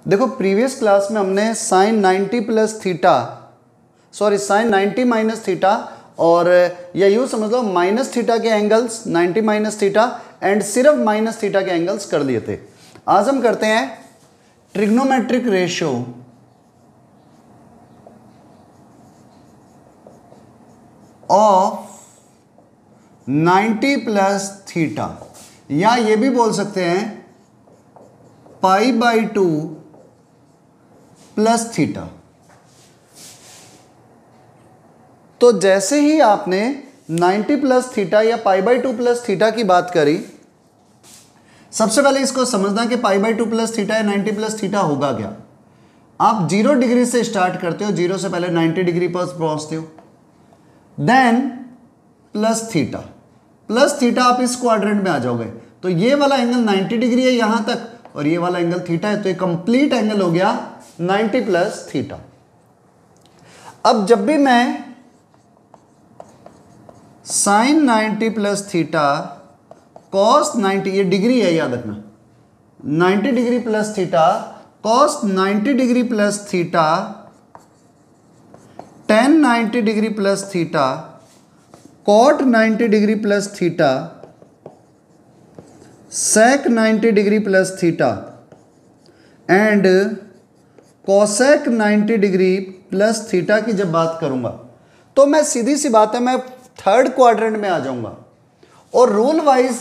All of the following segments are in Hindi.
देखो प्रीवियस क्लास में हमने sine 90 plus theta, sorry sine 90 minus theta, और या यूँ समझ लो माइनस थीटा के एंगल्स 90 माइनस थीटा एंड सिर्फ माइनस थीटा के एंगल्स कर लिए थे। आज हम करते हैं trigonometric ratio of 90 plus theta, या ये भी बोल सकते हैं π/2 प्लस थीटा। तो जैसे ही आपने 90 प्लस थीटा या π/2 प्लस थीटा की बात करी, सबसे पहले इसको समझना कि π/2 प्लस थीटा या 90 प्लस थीटा होगा क्या। आप 0 डिग्री से स्टार्ट करते हो, 0 से पहले 90 डिग्री पर पहुंचते हो, then plus theta, plus theta आप इस क्वाड्रेंट में आ जाओगे, तो ये वाला एंगल 90 डिग्री है यहां तक और ये वाला एंगल थीटा है, तो ये कंप्लीट एंगल हो गया 90 प्लस थीटा। अब जब भी मैं साइन 90 प्लस थीटा कॉस 90, ये डिग्री है याद रखना, 90 degree plus theta cos 90 degree plus theta tan 90 degree plus theta cot 90 degree plus theta sec 90 degree plus theta and cosec 90 degree plus theta की जब बात करूंगा तो मैं सीधी सी बात है, मैं थर्ड क्वाड्रेंट में आ जाऊंगा और रूल वाइज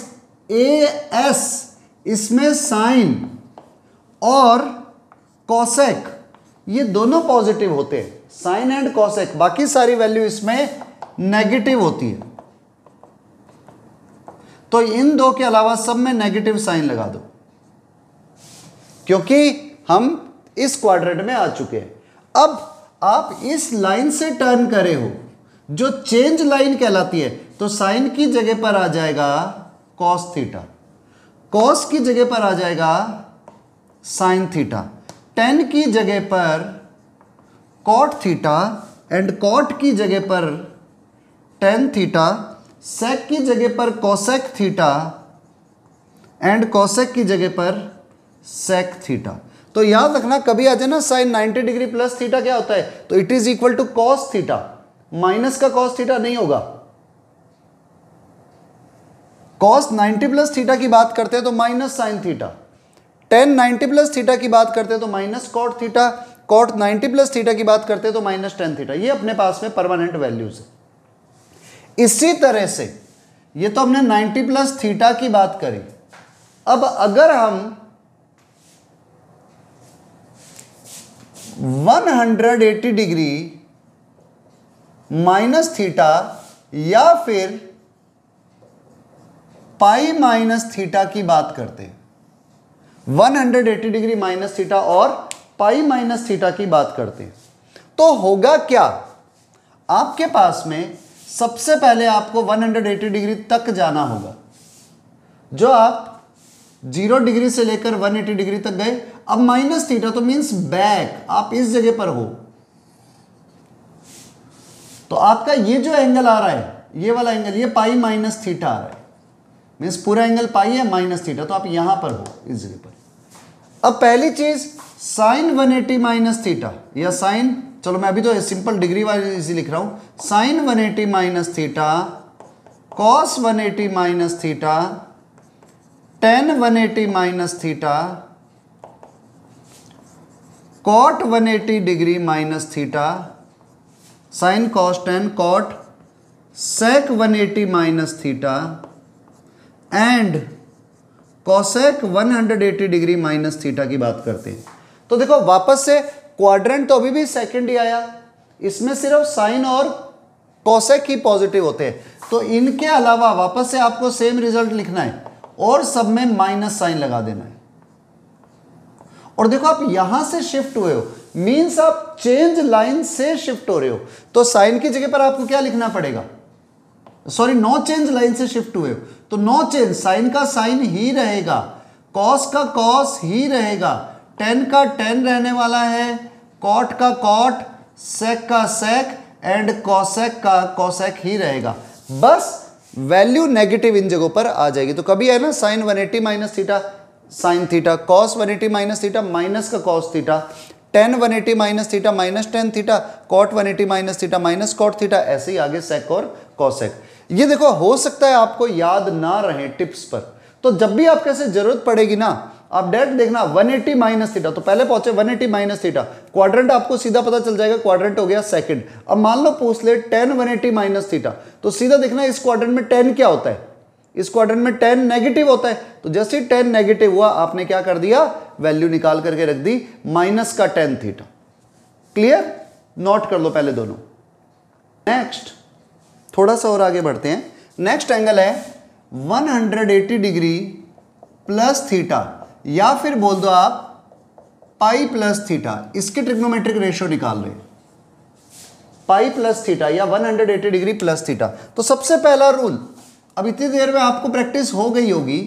AS इसमें साइन और कोसेक ये दोनों पॉजिटिव होते हैं, साइन एंड कोसेक, बाकी सारी वैल्यू इसमें नेगेटिव होती है। तो इन दो के अलावा सब में नेगेटिव साइन लगा दो, क्योंकि हम इस क्वाड्रेंट में आ चुके हैं। अब आप इस लाइन से टर्न करे हो जो चेंज लाइन कहलाती है, तो साइन की जगह पर आ जाएगा कॉस थीटा, कॉस की जगह पर आ जाएगा साइन थीटा, टेन की जगह पर कॉट थीटा एंड कॉट की जगह पर टेन थीटा, सेक की जगह पर कोसेक थीटा एंड कोसेक की जगह पर सेक थीटा। तो याद रखना कभी आ जाए ना साइन 90 डिग्री प्लस थीटा क्या होता है, तो it is equal to cos theta, minus का कॉस थीटा नहीं होगा। कॉस 90 प्लस थीटा की बात करते हैं तो minus sine theta, tan 90 plus theta की बात करते हैं तो minus cot theta, cot 90 plus theta की बात करते हैं तो माइनस टेन थीटा। ये अपने पास में परमानेंट वैल्यूज है। इसी तरह से ये तो हमने 90 प्लस थीटा की बात करी। अब अगर हम 180 डिग्री माइनस थीटा या फिर पाई माइनस थीटा की बात करते हैं, 180 डिग्री माइनस थीटा और पाई माइनस थीटा की बात करते हैं, तो होगा क्या। आपके पास में सबसे पहले आपको 180 डिग्री तक जाना होगा। जो आप 0 डिग्री से लेकर 180 डिग्री तक गए, अब माइनस थीटा तो मीन्स बैक, आप इस जगह पर हो, तो आपका ये जो एंगल आ रहा है, ये वाला एंगल, ये पाई माइनस थीटा आ रहा है, मीन्स पूरा एंगल पाई है माइनस थीटा, तो आप यहां पर हो इस जगह पर। अब पहली चीज साइन 180 माइनस थीटा या साइन, चलो मैं अभी तो सिंपल डिग्री वाइज लिख रहा हूं, sine 180 minus theta cos 180 minus theta tan 180 minus theta cot 180 degree minus theta sine cos tan cot sec 180 minus theta and cosec 180 degree minus theta की बात करते हैं। तो देखो वापस से क्वाड्रेंट तो अभी भी सेकंड ही आया, इसमें सिर्फ साइन और कोसेक ही पॉजिटिव होते हैं, तो इनके अलावा वापस से आपको सेम रिजल्ट लिखना है और सब में माइनस साइन लगा देना है। और देखो आप यहां से शिफ्ट हुए हो, मींस आप चेंज लाइन से शिफ्ट हो रहे हो, तो साइन की जगह पर आपको क्या लिखना पड़ेगा, सॉरी नो चेंज लाइन से शिफ्ट हुए हो तो नो चेंज, साइन का साइन ही रहेगा, कॉस का कॉस ही रहेगा, टेन का टेन रहने वाला है, कॉट का कॉट, सेक का सेक एंड कोसेक का कोसेक ही रहेगा, बस वैल्यू नेगेटिव इन जगहों पर आ जाएगी। तो कभी है ना sine 180 minus theta sine theta, cos 180 minus theta minus का cos theta, tan 180 minus theta minus tan theta, cot 180 minus theta minus cot theta, ऐसे ही आगे सेक और कॉसेक। ये देखो हो सकता है आपको याद ना रहे टिप्स पर, तो जब भी आपको ऐसे जरूरत पड़ेगी ना आप डायरेक्ट देखना 180 माइनस थीटा, तो पहले पहुंचे 180 माइनस थीटा, क्वाड्रेंट आपको सीधा पता चल जाएगा, क्वाड्रेंट हो गया सेकंड। अब मान लो पूछ ले टेन 180 माइनस थीटा, तो सीधा देखना इस क्वाड्रेंट में टेन क्या होता है, इस क्वाड्रेंट में टेन नेगेटिव होता है, तो जैसे ही टेन नेगेटिव हुआ आपने क्या कर दिया, वैल्यू निकाल करके रख दी माइनस का टेन थीटा। क्लियर, नोट कर लो पहले दोनों। नेक्स्ट थोड़ा सा और आगे बढ़ते हैं। नेक्स्ट एंगल है 180 डिग्री प्लस थीटा, या फिर बोल दो आप पाई प्लस थीटा, इसके ट्रिग्नोमेट्रिक रेशियो निकाल रहे हैं, पाई प्लस थीटा या 180 डिग्री प्लस थीटा। तो सबसे पहला रूल, अब इतनी देर में आपको प्रैक्टिस हो गई होगी,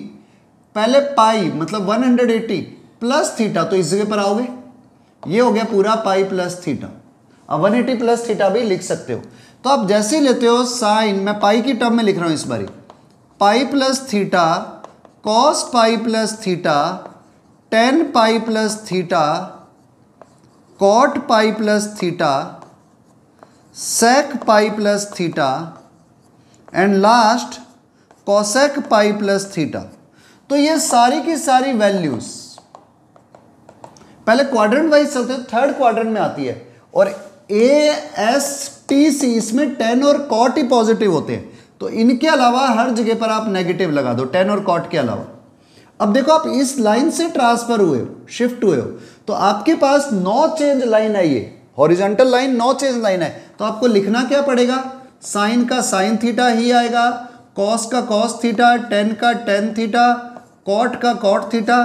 पहले पाई मतलब 180 प्लस थीटा, तो इस जगह पर आओगे, ये हो गया पूरा पाई प्लस थीटा। अब 180 प्लस थीटा भी लिख सकते हो, तो आप जैसे ही लेते हो साइन, मैं पाई की टर्म में लिख रहा हूं इस बारी, pi plus theta cos pi plus theta tan pi plus theta cot pi plus theta sec pi plus theta and last cosec pi plus theta. तो ये सारी की सारी वैल्यूज पहले क्वाड्रेंट वाइज चलते हैं, थर्ड क्वाड्रेंट में आती है, और ए एस टी सी इसमें टेन और कॉट ही पॉजिटिव होते हैं, तो इनके अलावा हर जगह पर आप नेगेटिव लगा दो, टेन और कॉट के अलावा। अब देखो आप इस लाइन से ट्रांसफर हुए हो, शिफ्ट हुए हो, तो आपके पास नो चेंज लाइन है, ये horizontal line no change line है, तो आपको लिखना क्या पड़ेगा, साइन का साइन थीटा ही आएगा, कॉस का कॉस थीटा, टेन का टेन थीटा, कॉट का कॉट थीटा,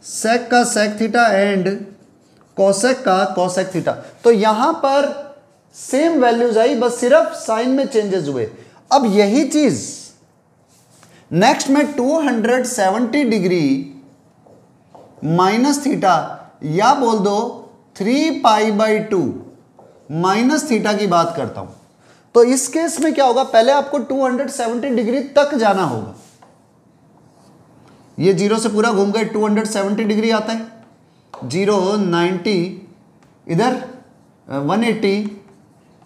सेक का सेक थीटा एंड कॉसेक का कॉसेक थीटा। तो यहां पर सेम वैल्यूज आई, बस सिर्फ साइन में चेंजेस हुए। अब यही चीज नेक्स्ट में 270 डिग्री माइनस थीटा, या बोल दो 3π/2 माइनस थीटा की बात करता हूं, तो इस केस में क्या होगा, पहले आपको 270 डिग्री तक जाना होगा, ये जीरो से पूरा घूम गए, 270 डिग्री आता है, 0 90 इधर 180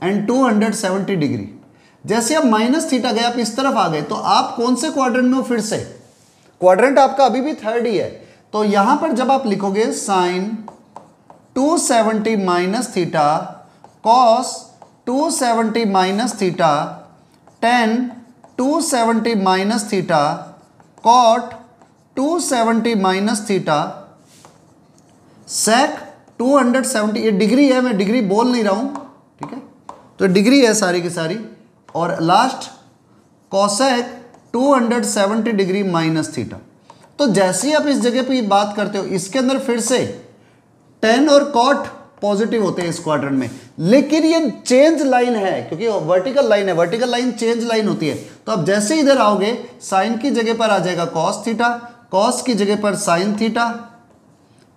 एंड 270 डिग्री। जैसे अब माइनस थीटा गए, आप इस तरफ आ गए, तो आप कौन से क्वाड्रेंट में हो, फिर से क्वाड्रेंट आपका अभी भी थर्ड ही है, तो यहां पर जब आप लिखोगे sine 270 minus theta cos 270 minus theta tan 270 minus theta cot 270 minus theta sec 270, ये डिग्री है, मैं डिग्री बोल नहीं रहा हूं, ठीक है, तो डिग्री है सारी की सारी, और last cosec 270 degree minus theta. तो जैसे ही आप इस जगह पे बात करते हो, इसके अंदर फिर से टेन और कॉट पॉजिटिव होते हैं इस क्वाड्रेंट में, लेकिन ये चेंज लाइन है क्योंकि वर्टिकल लाइन है, वर्टिकल लाइन चेंज लाइन होती है। तो अब जैसे इधर आओगे, साइन की जगह पर आ जाएगा कॉस थीटा, कॉस की जगह पर साइन थीटा,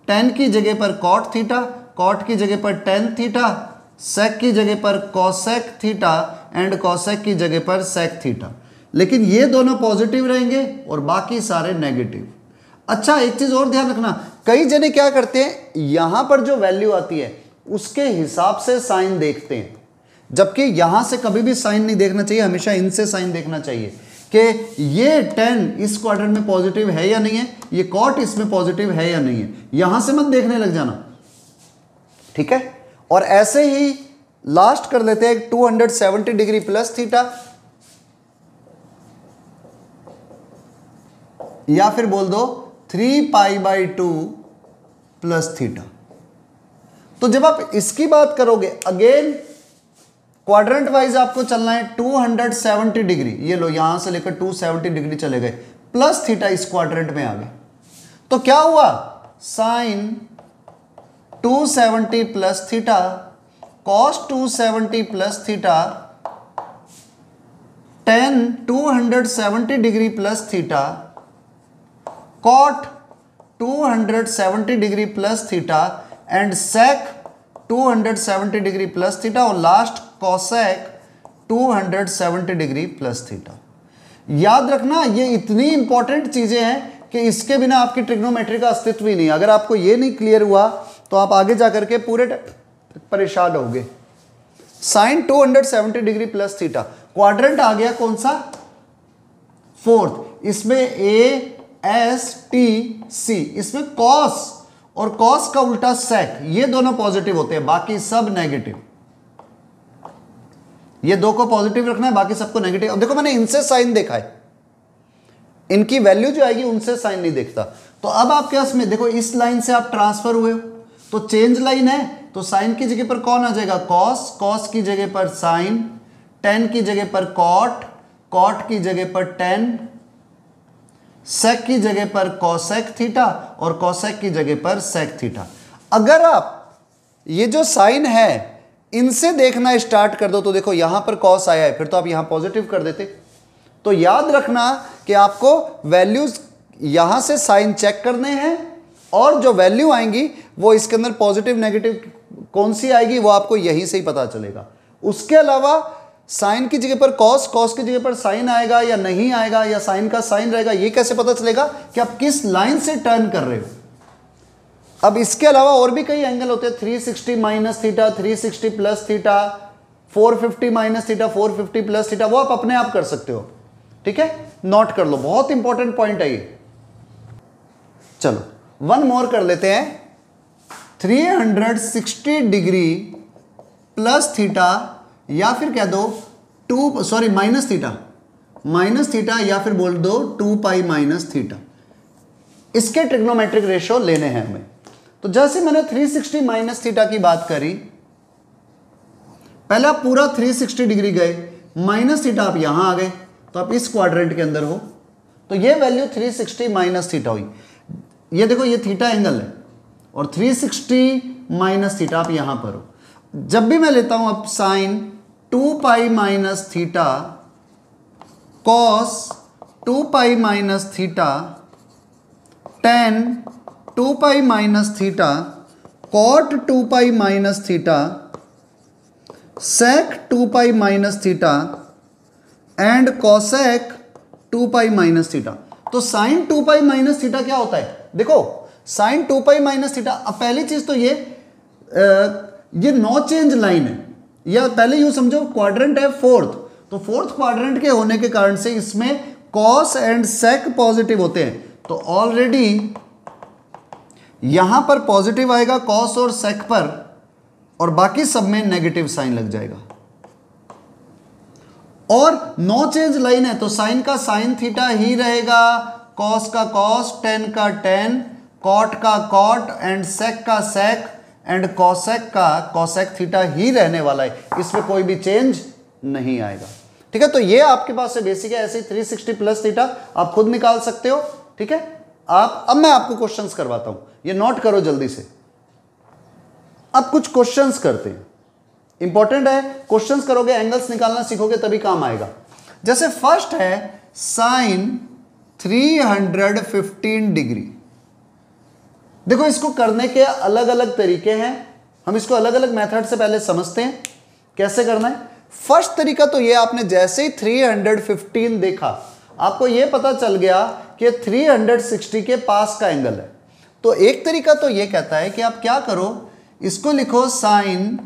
टेन की जगह पर कॉट थीटा, कॉट की जगह पर टेन थीटा, सेक की जगह पर कॉसेक थीटा एंड कॉसेक की जगह पर सेक थीटा। लेकिन ये दोनों पॉजिटिव रहेंगे और बाकी सारे नेगेटिव। अच्छा एक चीज और ध्यान रखना, कई जने क्या करते हैं, यहां पर जो वैल्यू आती है उसके हिसाब से साइन देखते हैं, जबकि यहां से कभी भी साइन नहीं देखना चाहिए, हमेशा इनसे साइन देखना चाहिए कि ये 10 इस क्वाड्रेंट में पॉजिटिव है या नहीं है, ये कॉट इसमें पॉजिटिव है या नहीं है, यहां से मत देखने लग जाना, ठीक है। और ऐसे ही लास्ट कर लेते हैं 270 डिग्री प्लस थीटा, या फिर बोल दो 3π/2 प्लस थीटा। तो जब आप इसकी बात करोगे, अगेन क्वाड्रेंट वाइज आपको चलना है 270 डिग्री, ये लो यहां से लेकर 270 डिग्री चले गए, प्लस थीटा इस क्वाड्रेंट में आ गए, तो क्या हुआ, sine 270 plus theta cos 270 plus theta tan 270 degree plus theta cot 270 degree plus theta and sec 270 degree plus theta और last cosec 270 degree plus theta. याद रखना ये इतनी इंपॉर्टेंट चीजें हैं कि इसके बिना आपकी ट्रिग्नोमेट्री का अस्तित्व ही नहीं। अगर आपको ये नहीं क्लियर हुआ तो आप आगे जाकर के पूरे परेशान होगे। Sine 270 degree plus theta, quadrant आ गया कौन सा, फोर्थ, इसमें ए एस टी सी, इसमें कॉस और कॉस का उल्टा सेक, ये दोनों पॉजिटिव होते हैं, बाकी सब नेगेटिव। ये दो को पॉजिटिव रखना है, बाकी सबको नेगेटिव। अब देखो मैंने इनसे साइन देखा है, इनकी वैल्यू जो आएगी उनसे साइन नहीं देखता। तो अब आपके पास में देखो इस लाइन से आप ट्रांसफर हुए हो तो चेंज लाइन है, तो साइन की जगह पर कौन आ जाएगा, कॉस, कॉस की जगह पर साइन, टेन की जगह पर कॉट, कॉट की जगह पर टेन, सेक की जगह पर कॉसेक थीटा और कॉसेक की जगह पर सेक थीटा। अगर आप ये जो साइन है इनसे देखना स्टार्ट कर दो तो देखो यहां पर कॉस आया है, फिर तो आप यहां पॉजिटिव कर देते। तो याद रखना कि आपको वैल्यूज यहां से साइन चेक करने हैं और जो वैल्यू आएंगी वो इसके अंदर पॉजिटिव नेगेटिव कौन सी आएगी वो आपको यहीं से ही पता चलेगा। उसके अलावा साइन की जगह पर कॉस, कॉस की जगह पर साइन आएगा या नहीं आएगा, या साइन का साइन रहेगा, ये कैसे पता चलेगा कि आप किस लाइन से टर्न कर रहे हो। अब इसके अलावा और भी कई एंगल होते हैं, 360 minus theta, 360 plus theta, 450 minus theta, 450 plus theta, वो आप अपने आप कर सकते हो। ठीक है, नोट कर लो, बहुत इंपॉर्टेंट पॉइंट है ये। चलो वन मोर कर लेते हैं, 360 डिग्री प्लस थीटा या फिर कह दो माइनस थीटा या फिर बोल दो 2 पाई माइनस थीटा। इसके ट्रिग्नोमेट्रिक रेशियो लेने हैं हमें। तो जैसे मैंने 360 माइनस थीटा की बात करी, पहले आप पूरा 360 डिग्री गए, माइनस थीटा आप यहां आ गए तो आप इस क्वाड्रेंट के अंदर हो, तो ये वैल्यू 360 माइनस थीटा हुई। ये देखो ये थीटा एंगल है और 360 माइनस थीटा आप यहां पर हो। जब भी मैं लेता हूं अब sine 2 pi minus theta cos 2 pi minus theta tan 2 pi minus theta cot 2 pi minus theta sec 2 pi minus theta and cosec 2 pi minus theta. तो साइन 2 पाई माइनस थीटा क्या होता है, देखो साइन 2 पाई माइनस थीटा। अब पहली चीज तो ये नो चेंज लाइन है, या पहले यूं समझो क्वाड्रेंट है फोर्थ, तो फोर्थ क्वाड्रेंट के होने के कारण से इसमें कॉस एंड सेक पॉजिटिव होते हैं, तो ऑलरेडी यहां पर पॉजिटिव आएगा कॉस और सेक पर और बाकी सब में नेगेटिव साइन लग जाएगा। और नो चेंज लाइन है तो साइन का साइन थीटा ही रहेगा, कॉस का कॉस, टेन का टेन, कॉट का कॉट एंड सेक का सेक एंड कॉसेक का कॉसेक थीटा ही रहने वाला है, इसमें कोई भी चेंज नहीं आएगा। ठीक है, तो ये आपके पास से बेसिक है। ऐसे 360 प्लस थीटा आप खुद निकाल सकते हो। ठीक है, अब मैं आपको क्वेश्चंस करवाता हूं, ये नोट करो जल्दी से। अब कुछ क्वेश्चंस करते हैं, इंपॉर्टेंट है, क्वेश्चंस करोगे एंगल्स निकालना सीखोगे तभी काम आएगा। जैसे फर्स्ट है साइन 315 डिग्री। देखो इसको करने के अलग अलग तरीके हैं, हम इसको अलग अलग मेथड से पहले समझते हैं कैसे करना है। फर्स्ट तरीका तो ये, आपने जैसे ही 315 देखा आपको ये पता चल गया कि 360 के पास का एंगल है। तो एक तरीका तो ये कहता है कि आप क्या करो, इसको लिखो साइन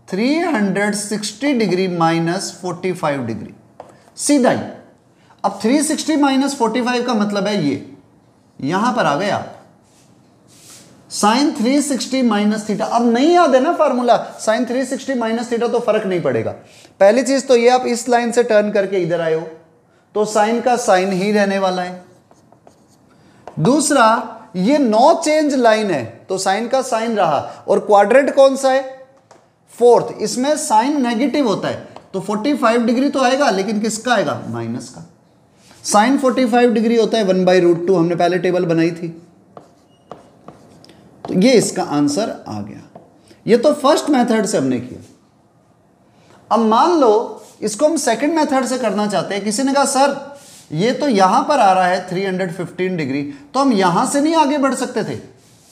360 डिग्री माइनस 45 डिग्री, सीधा ही। अब 360 माइनस 45 का मतलब है ये, यहां पर आ गया साइन 360 माइनस थीटा। अब नहीं याद है ना फार्मूला, साइन 360 माइनस थीटा, तो फर्क नहीं पड़ेगा। पहली चीज तो ये, आप इस लाइन से टर्न करके इधर आए हो तो साइन का साइन ही रहने वाला है। दूसरा, ये नो चेंज लाइन है तो साइन का साइन रहा, और क्वाड्रेंट कौन सा है, फोर्थ, इसमें साइन नेगेटिव होता है तो 45 डिग्री तो आएगा, लेकिन किसका आएगा, माइनस का। साइन 45 डिग्री होता है 1/√2, हमने पहले टेबल बनाई थी, तो ये इसका आंसर आ गया। ये तो फर्स्ट मेथड से हमने किया। अब मान लो इसको हम सेकंड मेथड से करना चाहते हैं। किसी ने कहा सर ये तो यहां पर आ रहा है 315 डिग्री, तो हम यहां से नहीं आगे बढ़ सकते थे?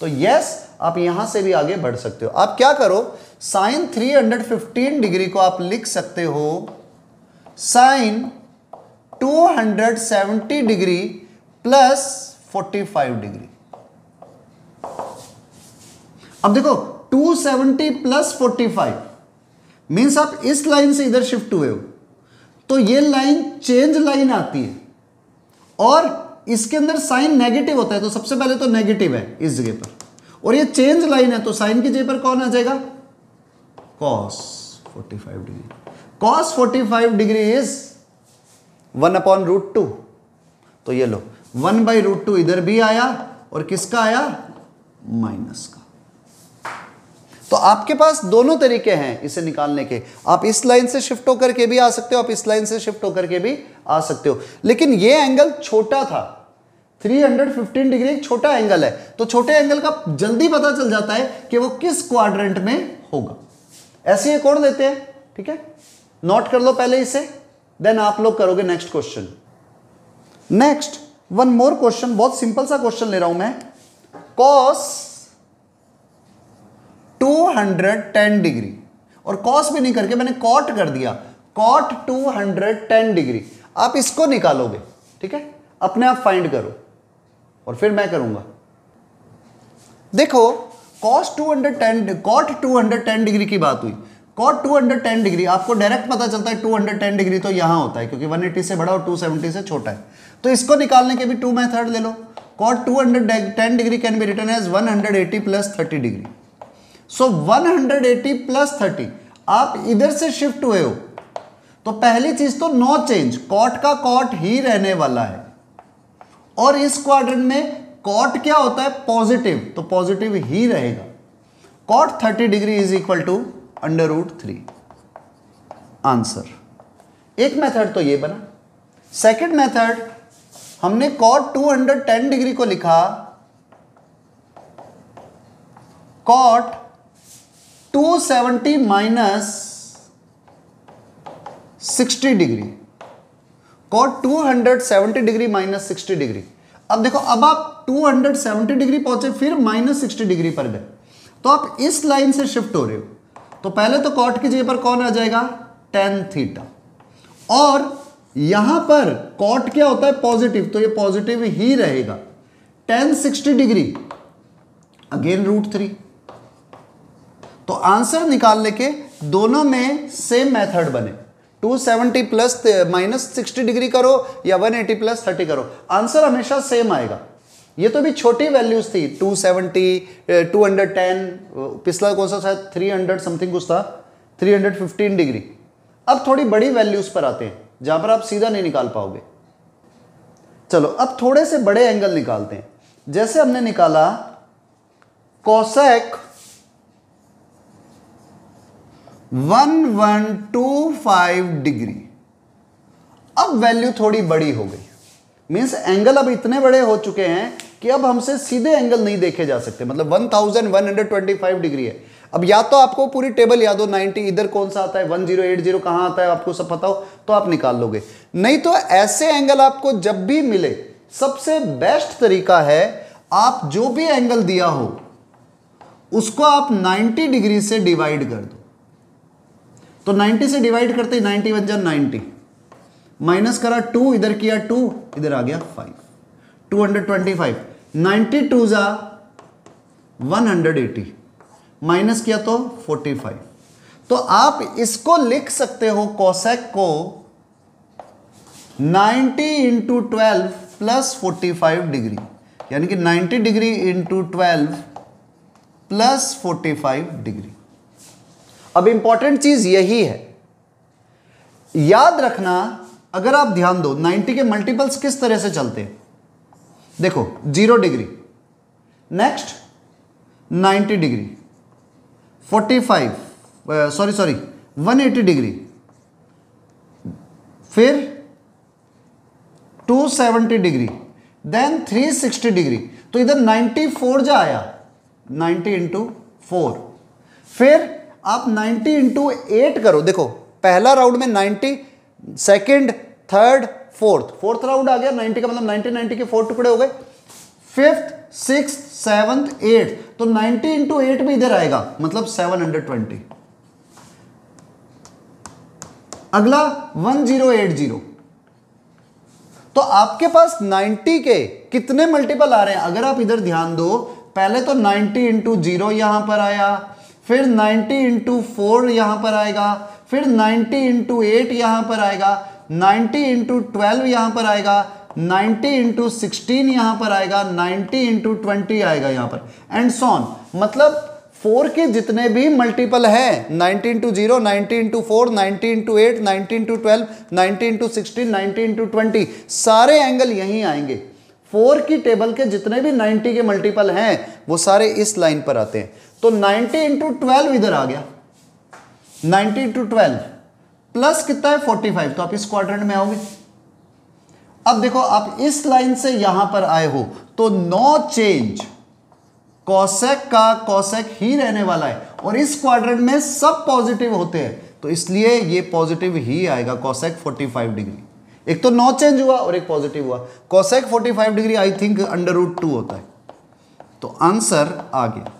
तो यस, आप यहां से भी आगे बढ़ सकते हो। आप क्या करो, साइन 315 डिग्री को आप लिख सकते हो साइन 270 डिग्री प्लस 45 डिग्री। अब देखो 270 प्लस 45 मीन्स आप इस लाइन से इधर शिफ्ट हुए हो तो ये लाइन चेंज लाइन आती है और इसके अंदर साइन नेगेटिव होता है, तो सबसे पहले तो नेगेटिव है इस जगह पर, और ये चेंज लाइन है तो साइन की जगह पर कौन आ जाएगा, cos 45 degree. cos 45 degree is 1/√2, तो ये लो 1/√2 इधर भी आया और किसका आया, माइनस का। तो आपके पास दोनों तरीके हैं इसे निकालने के, आप इस लाइन से शिफ्ट होकर के भी आ सकते हो, आप इस लाइन से शिफ्ट होकर के भी आ सकते हो, लेकिन ये एंगल छोटा था, 315 डिग्री एक छोटा एंगल है, तो छोटे एंगल का जल्दी पता चल जाता है कि वो किस क्वाड्रेंट में होगा। ऐसे एक और लेते हैं, ठीक है, नोट कर लो पहले इसे, देन आप लोग करोगे next question. Next one more question, बहुत सिंपल सा क्वेश्चन ले रहा हूं मैं, cos 210 डिग्री, और कॉस भी नहीं करके मैंने कॉट कर दिया, कॉट 210 डिग्री। आप इसको निकालोगे, ठीक है, अपने आप फाइंड करो और फिर मैं करूंगा। देखो cos 210 कॉट 210 डिग्री की बात हुई, कॉट 210 डिग्री आपको डायरेक्ट पता चलता है 210 डिग्री तो यहां होता है क्योंकि 180 से बड़ा और 270 से छोटा है, तो इसको निकालने के भी टू मेथड ले लो। cot 210 degree can be written as 180 plus 30 degree. So 180 plus 30, आप इधर से शिफ्ट हुए हो तो पहली चीज तो नो चेंज, कॉट का कॉट ही रहने वाला है, और इस क्वाड्रेंट में कॉट क्या होता है, पॉजिटिव, तो पॉजिटिव ही रहेगा। Cot 30 degree is equal to √3। Answer, एक मेथड तो ये बना। सेकंड मेथड, हमने कॉट 210 डिग्री को लिखा cot 270 minus 60 degree, cot 270 degree minus 60 degree. अब देखो, अब आप 270 डिग्री पहुंचे फिर माइनस 60 डिग्री पर गए, तो आप इस लाइन से शिफ्ट हो रहे हो, तो पहले तो कॉट की जगह पर कौन आ जाएगा, tan थीटा, और यहां पर कॉट क्या होता है, पॉजिटिव, तो ये पॉजिटिव ही रहेगा। tan 60 degree again √3। तो आंसर निकालने के दोनों में सेम मेथड बने, 270 प्लस माइनस 60 डिग्री करो या 180 प्लस 30 करो, आंसर हमेशा सेम आएगा। ये तो भी छोटी वैल्यूज थी, 270, 210, पिछला कौन सा शायद 300 समथिंग कुछ था, 315 डिग्री। अब थोड़ी बड़ी वैल्यूज पर आते हैं जहां पर आप सीधा नहीं निकाल पाओगे। चलो अब थोड़े से बड़े एंगल निकालते हैं, जैसे हमने निकाला कोसेक 1125 डिग्री। अब वैल्यू थोड़ी बड़ी हो गई, मींस एंगल अब इतने बड़े हो चुके हैं कि अब हमसे सीधे एंगल नहीं देखे जा सकते, मतलब 1125 डिग्री है। अब या तो आपको पूरी टेबल याद हो, 90 इधर कौन सा आता है, 1080 कहां आता है, आपको सब पता हो तो आप निकाल लोगे, नहीं तो ऐसे एंगल आपको जब भी मिले सबसे बेस्ट तरीका है, आप जो भी एंगल दिया हो उसको आप 90 डिग्री से डिवाइड कर दो। तो 90 से डिवाइड करते 90 बन जा 90, माइनस करा 2, इधर किया 2, इधर आ गया 5, 225, 92 जा 180, माइनस किया तो 45। तो आप इसको लिख सकते हो कोसेक को 90 इंटू 12 प्लस 45 डिग्री, यानी कि 90 डिग्री इंटू 12 प्लस 45 डिग्री। अब इंपॉर्टेंट चीज यही है, याद रखना, अगर आप ध्यान दो 90 के मल्टीपल्स किस तरह से चलते हैं, देखो 0 डिग्री, नेक्स्ट 90 डिग्री, 180 डिग्री, फिर 270 डिग्री, देन 360 डिग्री। तो इधर 94 जा आया, 90 इंटू 4, फिर आप 90 इंटू 8 करो। देखो पहला राउंड में 90, सेकंड, थर्ड, फोर्थ राउंड आ गया 90 का, मतलब 90 के 4 टुकड़े हो गए, फिफ्थ, सिक्स, सेवंथ, एट, तो 90 इंटू 8 भी इधर आएगा, मतलब 720। अगला 1080, तो आपके पास 90 के कितने मल्टीपल आ रहे हैं? अगर आप इधर ध्यान दो, पहले तो 90 इंटू 0 यहां पर आया, फिर 90 इंटू 4 यहां पर आएगा, फिर 90 इंटू 8 यहां पर आएगा, 90 इंटू 12 यहां पर आएगा, 90 इंटू 16 यहां पर आएगा, 90 इंटू 20 आएगा यहां पर, एंड सो ऑन। मतलब 4 के जितने भी मल्टीपल हैं, 90 into 0, 90 into 4, 90 into 8, 90 into 12, 90 into 16, 90 into 20, सारे एंगल यहीं आएंगे। 4 की टेबल के जितने भी 90 के मल्टीपल हैं वो सारे इस लाइन पर आते हैं। तो 90 इंटू 12 इधर आ गया, 90 इंटू 12 प्लस कितना है 45, तो आप इस क्वाड्रेंट में आओगे। अब देखो आप इस लाइन से यहां पर आए हो तो नो चेंज, कॉसेक का कॉसेक ही रहने वाला है, और इस क्वाड्रेंट में सब पॉजिटिव होते हैं, तो इसलिए ये पॉजिटिव ही आएगा कॉसेक 45 डिग्री। एक तो नो चेंज हुआ और एक पॉजिटिव हुआ। कॉसेक 45 डिग्री आई थिंक √2 होता है, तो आंसर आ गया।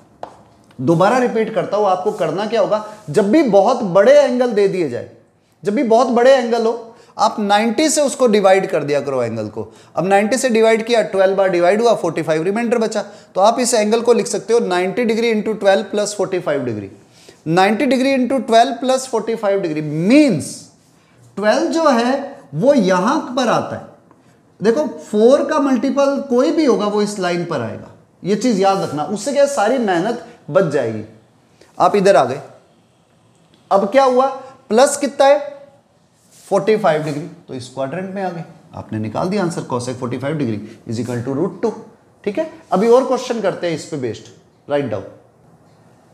दोबारा रिपीट करता हूं, आपको करना क्या होगा, जब भी बहुत बड़े एंगल दे दिए जाए, जब भी बहुत बड़े एंगल हो, आप 90 से उसको डिवाइड कर दिया करो एंगल को। अब 90 से डिवाइड किया, 12 बार डिवाइड हुआ, 45 रिमाइंडर बचा, तो आप इस एंगल को लिख सकते हो 90 degree into 12 plus 45 degree. 90 degree into 12 plus 45 degree means 12 जो है वो यहां पर आता है। देखो 4 का मल्टीपल कोई भी होगा वो इस लाइन पर आएगा, ये चीज याद रखना। उससे क्या सारी मेहनत बच जाएगी। आप इधर आ गए, अब क्या हुआ, प्लस कितना है 45 डिग्री, तो इस क्वाड्रेंट में आ गए, आपने निकाल दिया answer, cosec 45 degree is equal to √2। ठीक है, अभी और क्वेश्चन करते हैं इस पे बेस्ड, राइट डाउन।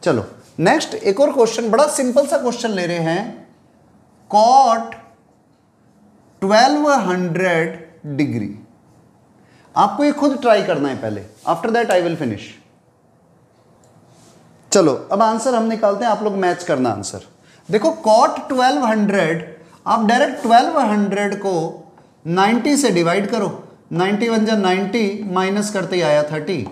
चलो नेक्स्ट एक और क्वेश्चन, बड़ा सिंपल सा क्वेश्चन ले रहे हैं, कॉट 1200 डिग्री। आपको ये खुद ट्राई करना है पहले, after that I will finish. चलो अब आंसर हम निकालते हैं, आप लोग मैच करना आंसर। देखो कॉट 1200, आप डायरेक्ट 1200 को 90 से डिवाइड करो, 90 × 90 माइनस करते ही आया 30,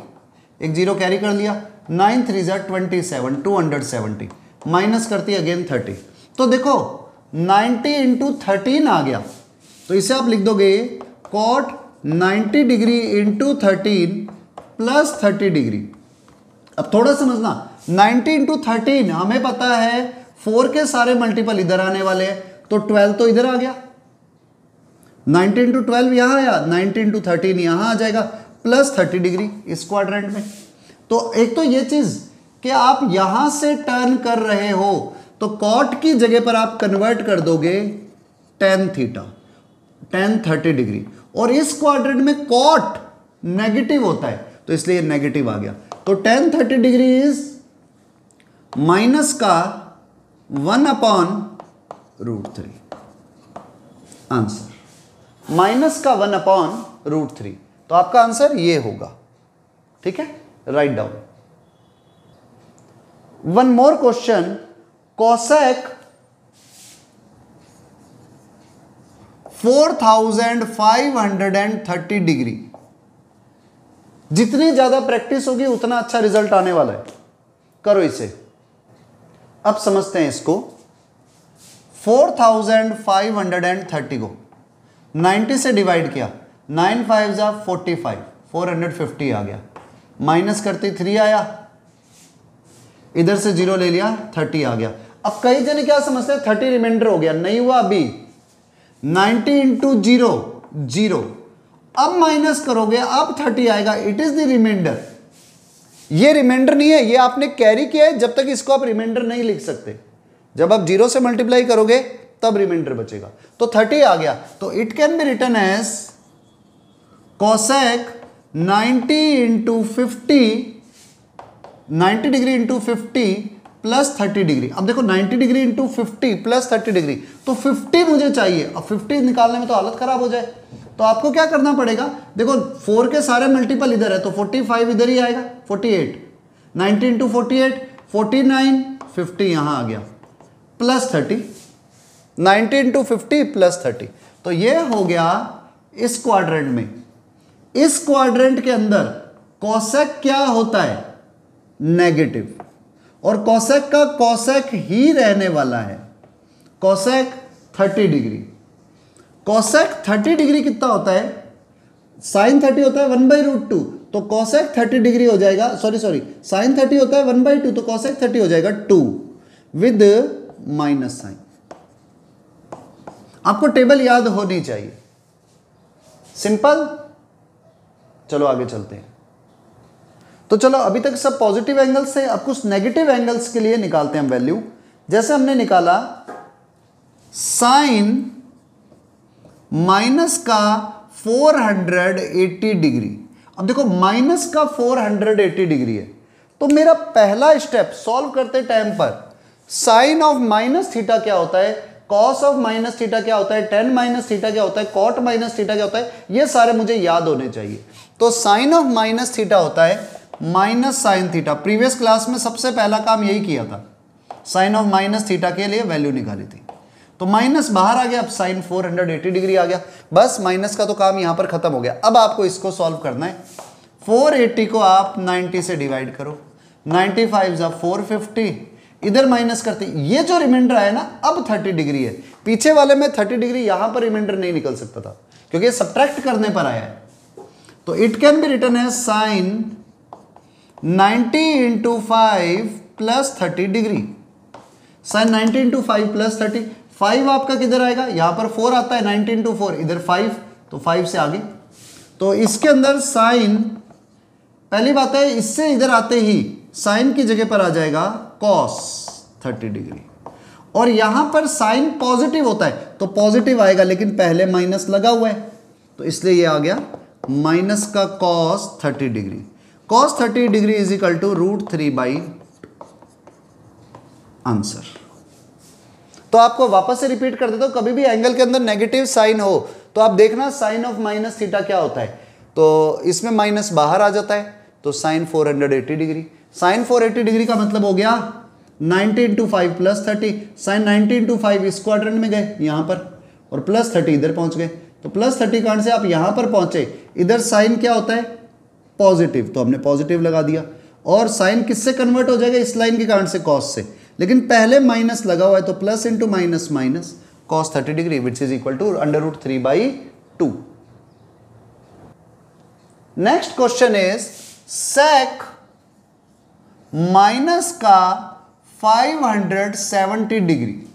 एक जीरो कैरी कर लिया, 9 × 3 = 27, 270 माइनस करती अगेन 30। तो देखो 90 इंटू 13 आ गया, तो इसे आप लिख दोगे cot 90 degree into 13 plus 30 degree. अब थोड़ा समझना, 90 इंटू 13 हमें पता है 4 के सारे मल्टीपल इधर आने वाले हैं, तो 12 तो इधर आ गया, 90 इंटू 12 यहां आया, 90 इंटू 13 यहां आ जाएगा, प्लस 30 डिग्री इस क्वाड्रेंट में। तो एक तो ये चीज कि आप यहां से टर्न कर रहे हो तो कॉट की जगह पर आप कन्वर्ट कर दोगे tan थीटा, tan 30 डिग्री, और इस क्वाड्रेंट में कॉट नेगेटिव होता है तो इसलिए नेगेटिव आ गया। तो tan 30 डिग्री इज माइनस का 1/√3 आंसर, माइनस का 1/√3, तो आपका आंसर ये होगा। ठीक है, write down. One more question, cosec 4530 degree. जितनी ज्यादा प्रैक्टिस होगी उतना अच्छा रिजल्ट आने वाला है, करो इसे। अब समझते हैं इसको, 4530 को 90 से डिवाइड किया, 9 × 5 = 45, 450 आ गया, माइनस करते 3 आया, इधर से 0 ले लिया, 30 आ गया। अब कई जने क्या समझते हैं 30 रिमाइंडर हो गया, नहीं हुआ अभी, 90 इंटू 0 0, अब माइनस करोगे अब 30 आएगा, इट इज द रिमाइंडर। ये रिमाइंडर नहीं है, ये आपने कैरी किया है, जब तक इसको आप रिमाइंडर नहीं लिख सकते। जब आप 0 से मल्टीप्लाई करोगे तब रिमाइंडर बचेगा, तो 30 आ गया, तो it can be written as cosec 90 into 50, 90 degree into 50 plus 30 degree. अब देखो 90 डिग्री इंटू 50 प्लस 30 डिग्री, तो 50 मुझे चाहिए। अब 50 निकालने में तो हालत खराब हो जाए, तो आपको क्या करना पड़ेगा, देखो 4 के सारे मल्टीपल इधर है तो 45 इधर ही आएगा, 48, 90 इंटू 48 49, 50 यहां आ गया, प्लस 30, 90 इंटू 50 प्लस 30, तो ये हो गया इस क्वाड्रेंट में। इस क्वाड्रेंट के अंदर कॉसेक क्या होता है, नेगेटिव, और कॉसेक का कॉसेक ही रहने वाला है, कॉसेक 30 डिग्री। कोसेक 30 डिग्री कितना होता है, साइन 30 होता है 1/√2, तो कोसेक 30 डिग्री हो जाएगा, सॉरी साइन 30 होता है 1/2, तो कोसेक 30 हो जाएगा 2 विद माइनस साइन। आपको टेबल याद होनी चाहिए, सिंपल। चलो आगे चलते हैं। तो चलो अभी तक सब पॉजिटिव एंगल्स से, अब कुछ नेगेटिव एंगल्स के लिए निकालते हैं हम वैल्यू। जैसे हमने निकाला साइन माइनस का 480 डिग्री। अब देखो माइनस का 480 डिग्री है, तो मेरा पहला स्टेप सॉल्व करते टाइम पर साइन ऑफ माइनस थीटा क्या होता है, कॉस ऑफ माइनस थीटा क्या होता है, टेन माइनस थीटा क्या होता है, कॉट माइनस थीटा क्या होता है, ये सारे मुझे याद होने चाहिए। तो साइन ऑफ माइनस थीटा होता है minus sine theta. Previous class में सबसे पहला काम यही किया था, साइन ऑफ माइनस थीटा के लिए वैल्यू निकाली थी। तो माइनस बाहर आ गया, अब साइन 480 डिग्री आ गया, बस माइनस का तो काम यहां पर खत्म हो गया। अब आपको इसको सॉल्व करना है। 480 को आप 90 से डिवाइड करो, 95 जा 450, इधर माइनस करते, ये जो रिमाइंडर आया ना अब 30 डिग्री है। पीछे वाले में 30 डिग्री, यहां पर रिमाइंडर नहीं निकल सकता था क्योंकि सब्ट्रैक्ट करने पर आया है। तो इट कैन बी रिटन है sine 90 into 5 plus 30 degree. Sine 90 into 5 plus 30, 5 आपका किधर आएगा, यहां पर 4 आता है, 90 इंटू 4 इधर 5, तो 5 से आगे। तो इसके अंदर साइन, पहली बात है इससे इधर आते ही साइन की जगह पर आ जाएगा कॉस 30 डिग्री, और यहां पर साइन पॉजिटिव होता है तो पॉजिटिव आएगा, लेकिन पहले माइनस लगा हुआ है तो इसलिए ये आ गया माइनस का cos 30 degree. Cos 30 degree is equal to √3/2। Answer. तो आपको वापस से रिपीट कर देता हूं, कभी भी एंगल के अंदर नेगेटिव साइन हो तो आप देखना साइन ऑफ माइनस थीटा क्या होता है, तो इसमें माइनस बाहर आ जाता है, तो साइन 480 डिग्री। साइन 480 डिग्री का मतलब हो गया 90 इंटू 5 प्लस 30, साइन 90 इंटू 5 इस क्वाड्रेंट में गए यहां पर, और प्लस 30 इधर पहुंच गए, तो प्लस 30 कारण से आप यहां पर पहुंचे, इधर साइन क्या होता है पॉजिटिव, तो हमने पॉजिटिव लगा दिया, और साइन किससे कन्वर्ट हो जाएगा, इस लाइन के कारण से कॉस से, लेकिन पहले माइनस लगा हुआ है तो plus into minus minus cos 30 degree which is equal to √3/2। Next question is sec minus का 570 डिग्री।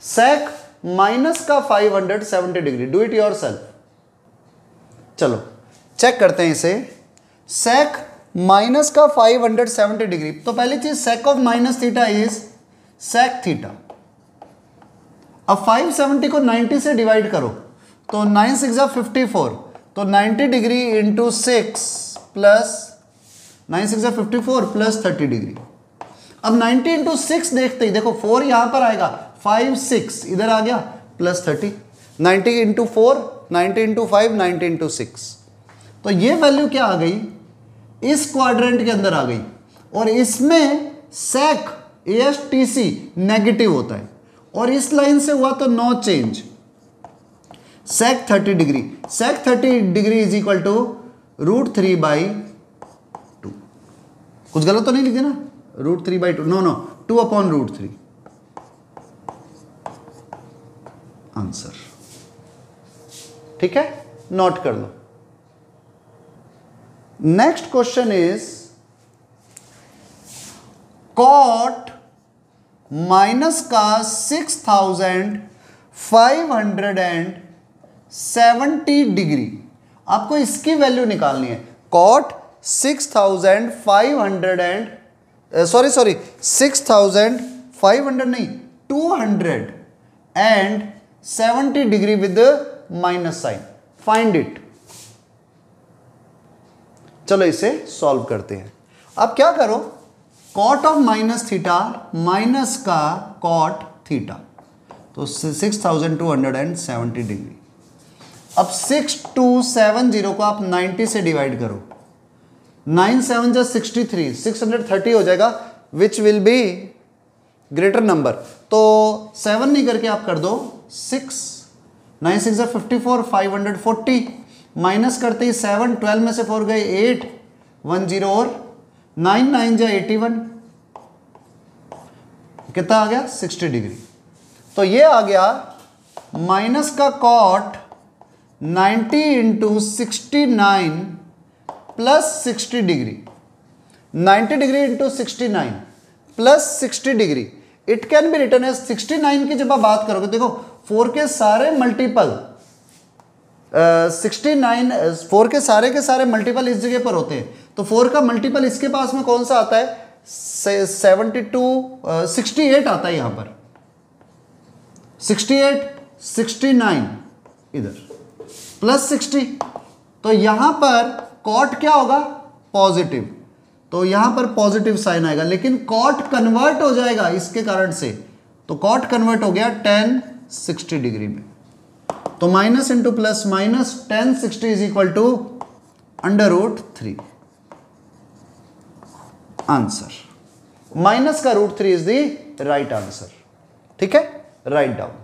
सेक माइनस का 570 degree, do it yourself. चलो चेक करते हैं इसे। सेक माइनस का 570 डिग्री, तो पहली चीज sec of minus theta is sec theta. अब 570 को 90 से डिवाइड करो, तो 9 6 54, तो 90 degree into 6 plus 9 6 54 plus 30 degree. अब 90 इंटू 6 देखते ही देखो 4 यहां पर आएगा, 5 6 इधर आ गया प्लस 30, 90 इंटू 4, 90 इंटू 5, 90 इंटू 6, तो ये वैल्यू क्या आ गई, इस क्वाड्रेंट के अंदर आ गई, और इसमें सेक ASTC नेगेटिव होता है, और इस लाइन से हुआ तो no change. Sec 30 degree, sec 30 degree is equal to √3/2। कुछ गलत तो नहीं लिखे ना, √3/2, नो 2/√3। आंसर। ठीक है, नोट कर लो। Next question is cot minus का 6570 डिग्री। आपको इसकी वैल्यू निकालनी है। कॉट 6500 नहीं 270 degree with minus sine, find it. चलो इसे सॉल्व करते हैं। अब क्या करो, cot of minus theta minus का कॉट थीटा, तो 6270 डिग्री। अब 6270 को आप 90 से डिवाइड करो, 9 7 जा 63, 630 हो जाएगा, which will be greater number, तो 7 नहीं करके आप कर दो 6, 9 6 जा 54, 540, माइनस करते ही 7, 12 में से 4 गए 8, 1 0 और 9 9 जा 81, कितना आ गया 60 डिग्री। तो ये आ गया माइनस का cot 90 into 69 plus 60 degree, 90 degree into 69 plus 60 degree, it can be written as 69 की जब आप बात करोगे, देखो 4 के सारे मल्टीपल 69, 4 के सारे मल्टीपल इस जगह पर होते हैं, तो 4 का मल्टीपल इसके पास में कौन सा आता है, 68 आता है यहां पर, 68, 69 इधर प्लस 60, तो यहां पर कॉट क्या होगा, पॉजिटिव, तो यहां पर पॉजिटिव साइन आएगा, लेकिन कॉट कन्वर्ट हो जाएगा इसके कारण से, तो कॉट कन्वर्ट हो गया tan 60 डिग्री में, तो minus into plus minus tan 60 is equal to √3, answer minus का √3 इज द राइट आंसर। ठीक है, राइट डाउन।